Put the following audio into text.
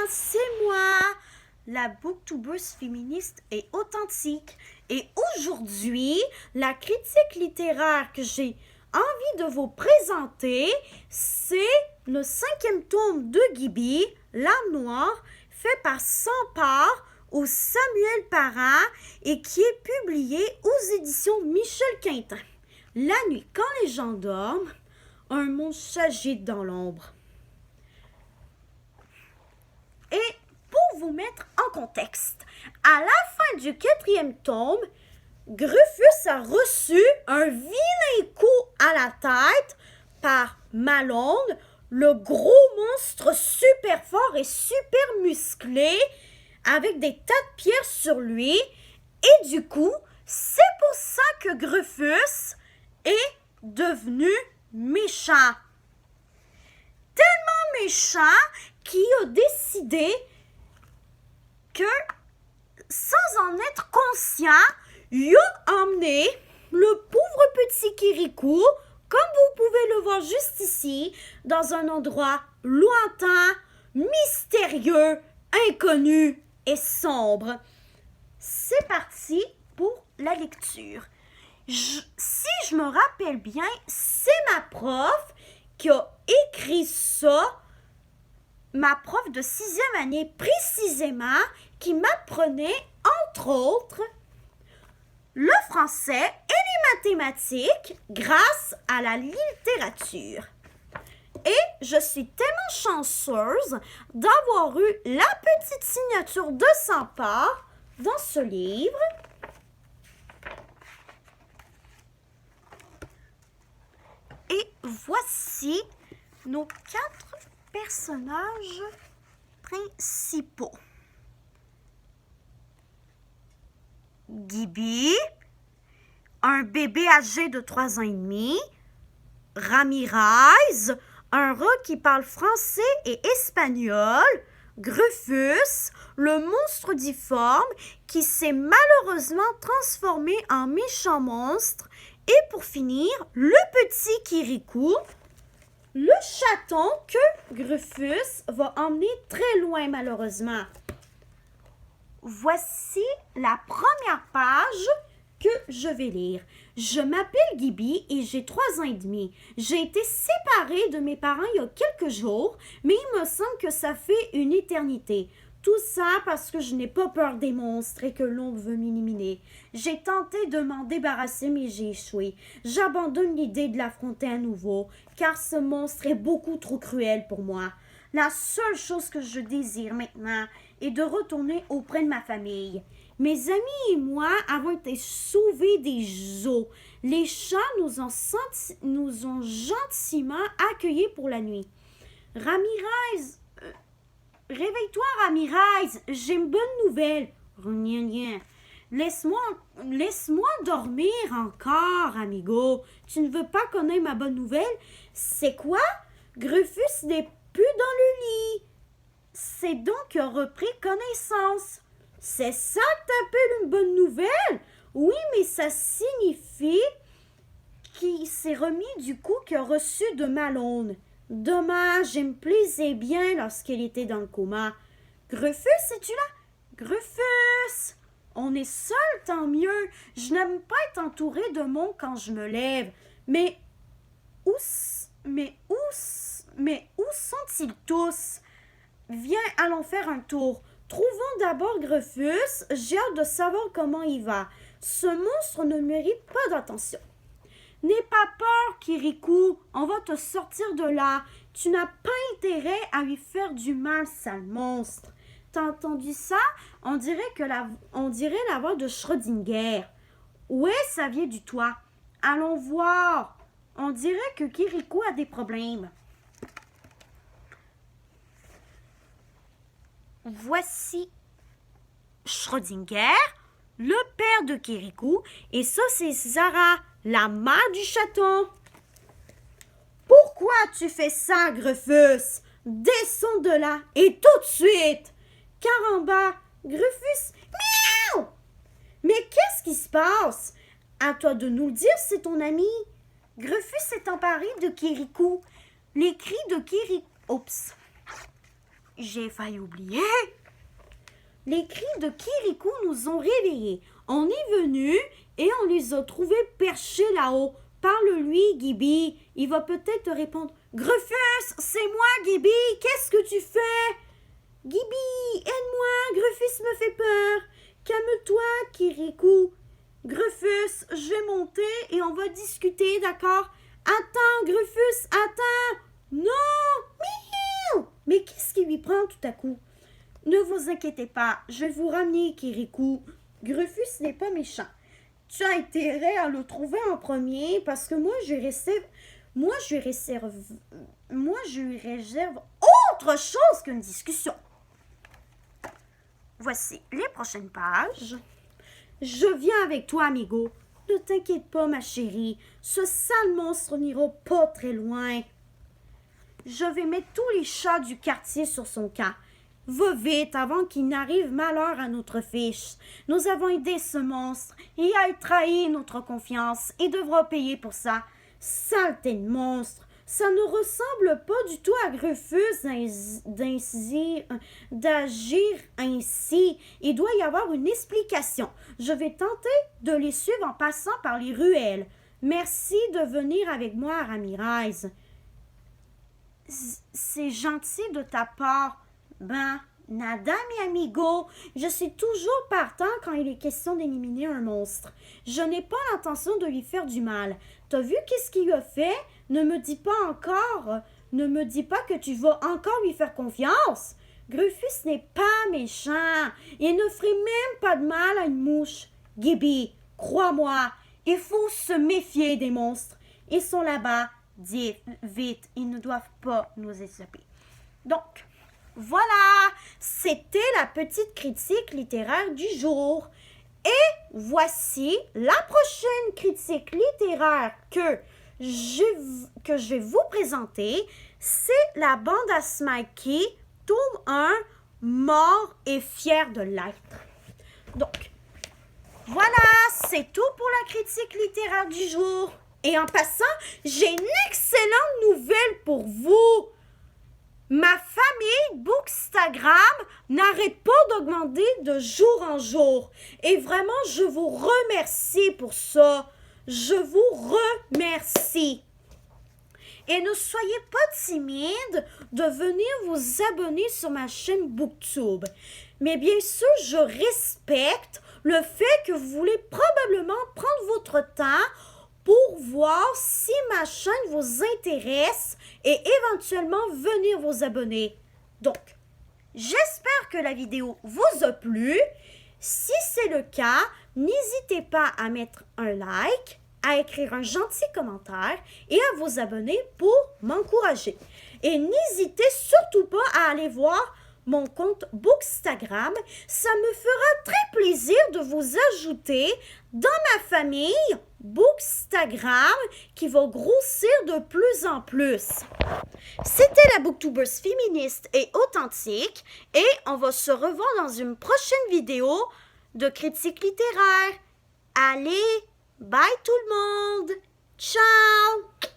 c'est moi, la booktubeuse féministe et authentique. Et aujourd'hui, la critique littéraire que j'ai envie de vous présenter, c'est le 5e tome de Gibi, L'âme noire, fait par Sampard ou Samuel Parent et qui est publié aux éditions Michel Quintin. La nuit, quand les gens dorment, un monstre s'agite dans l'ombre. Et pour vous mettre en contexte, à la fin du 4e tome, Gruffuss a reçu un vilain coup à la tête par Malone, le gros monstre super fort et super musclé, avec des tas de pierres sur lui. Et du coup, c'est pour ça que Gruffuss est devenu méchant. Tellement méchant qu'il a décidé que, sans en être conscient, il a emmené le pauvre petit Kirikou, comme vous pouvez le voir juste ici, dans un endroit lointain, mystérieux, inconnu et sombre. C'est parti pour la lecture. Si je me rappelle bien, c'est ma prof qui a écrit ça, ma prof de 6e année précisément, qui m'apprenait, entre autres, le français et les mathématiques grâce à la littérature. Et je suis tellement chanceuse d'avoir eu la petite signature de Sampard dans ce livre. Et voici nos 4 personnages principaux. Gibi, un bébé âgé de 3 ans et demi. Ramirez, un rat qui parle français et espagnol. Gruffuss, le monstre difforme qui s'est malheureusement transformé en méchant monstre. Et pour finir, le petit Kirikou, le chaton que Gruffuss va emmener très loin malheureusement. Voici la première page que je vais lire. Je m'appelle Gibi et j'ai 3 ans et demi. J'ai été séparée de mes parents il y a quelques jours, mais il me semble que ça fait une éternité. Tout ça parce que je n'ai pas peur des monstres et que l'ombre veut m'éliminer. J'ai tenté de m'en débarrasser, mais j'ai échoué. J'abandonne l'idée de l'affronter à nouveau, car ce monstre est beaucoup trop cruel pour moi. La seule chose que je désire maintenant est de retourner auprès de ma famille. Mes amis et moi avons été sauvés des eaux. Les chats nous ont gentiment accueillis pour la nuit. Ramirez, réveille-toi, Ramirez, j'ai une bonne nouvelle. Rien. Laisse-moi dormir encore, amigo. Tu ne veux pas connaître ma bonne nouvelle? C'est quoi? Gruffuss n'est plus dans le lit. C'est donc qu'il a repris connaissance. C'est ça que t'appelles une bonne nouvelle? Oui, mais ça signifie qu'il s'est remis du coup qu'il a reçu de Malone. Dommage, il me plaisait bien lorsqu'il était dans le coma. Gruffuss, es-tu là? Gruffuss! On est seul, tant mieux. Je n'aime pas être entouré de monde quand je me lève. Mais où sont-ils tous? Viens, allons faire un tour. Trouvons d'abord Gruffuss. J'ai hâte de savoir comment il va. Ce monstre ne mérite pas d'attention. N'aie pas peur, Kirikou. On va te sortir de là. Tu n'as pas intérêt à lui faire du mal, sale monstre. T'as entendu ça? On dirait la voix de Schrödinger. Ouais, ça vient du toit. Allons voir. On dirait que Kirikou a des problèmes. Voici Schrödinger, le père de Kirikou, et ça c'est Zara, la mère du chaton. Pourquoi tu fais ça, Gruffuss? Descends de là, et tout de suite! Caramba, Gruffuss, miaou! Mais qu'est-ce qui se passe? À toi de nous le dire, c'est ton ami. Gruffuss s'est emparé de Kirikou. Les cris de Kirikou... Oups. j'ai failli oublier. Les cris de Kirikou nous ont réveillés. On est venu et on les a trouvés perchés là-haut. Parle-lui, Gibi. Il va peut-être te répondre. Gruffus, c'est moi, Gibi. Qu'est-ce que tu fais? Gibi, aide-moi. Gruffus me fait peur. Calme-toi, Kirikou. Gruffus, je vais monter et on va discuter, d'accord? Attends, Gruffus, attends. Non! Miaou! Mais qu'est-ce qui lui prend tout à coup? Ne vous inquiétez pas, je vais vous ramener, Kirikou. Gruffus n'est pas méchant. Tu as intérêt à le trouver en premier parce que moi, je lui réserve autre chose qu'une discussion. Voici les prochaines pages. Je viens avec toi, amigo. Ne t'inquiète pas, ma chérie. Ce sale monstre n'ira pas très loin. Je vais mettre tous les chats du quartier sur son camp. Va vite avant qu'il n'arrive malheur à notre fiche. Nous avons aidé ce monstre et il a trahi notre confiance et devra payer pour ça. Saleté de monstre! Ça ne ressemble pas du tout à Gruffus d'agir ainsi. Il doit y avoir une explication. Je vais tenter de les suivre en passant par les ruelles. Merci de venir avec moi, Ramirez. C'est gentil de ta part. Ben, nada, mi amigo. Je suis toujours partant quand il est question d'éliminer un monstre. Je n'ai pas l'intention de lui faire du mal. T'as vu qu'est-ce qu'il a fait? Ne me dis pas que tu vas encore lui faire confiance. Gruffus n'est pas méchant. Il ne ferait même pas de mal à une mouche. Gibi, crois-moi, il faut se méfier des monstres. Ils sont là-bas. Dis vite, ils ne doivent pas nous échapper. Donc, voilà, c'était la petite critique littéraire du jour. Et voici la prochaine critique littéraire que je vais vous présenter. C'est la bande à Smikey, tome 1, Mort et fier de l'être. Donc, voilà, c'est tout pour la critique littéraire du jour. Et en passant, j'ai une excellente nouvelle pour vous. Ma famille Bookstagram n'arrête pas d'augmenter de jour en jour. Et vraiment, je vous remercie pour ça. Je vous remercie. Et ne soyez pas timide de venir vous abonner sur ma chaîne BookTube. Mais bien sûr, je respecte le fait que vous voulez probablement prendre votre temps pour voir si ma chaîne vous intéresse et éventuellement venir vous abonner. Donc, j'espère que la vidéo vous a plu. Si c'est le cas, n'hésitez pas à mettre un like, à écrire un gentil commentaire et à vous abonner pour m'encourager. Et n'hésitez surtout pas à aller voir mon compte Bookstagram. Ça me fera très plaisir de vous ajouter dans ma famille Bookstagram qui va grossir de plus en plus. C'était la Booktubeuse féministe et authentique et on va se revoir dans une prochaine vidéo de critique littéraire. Allez, bye tout le monde! Ciao!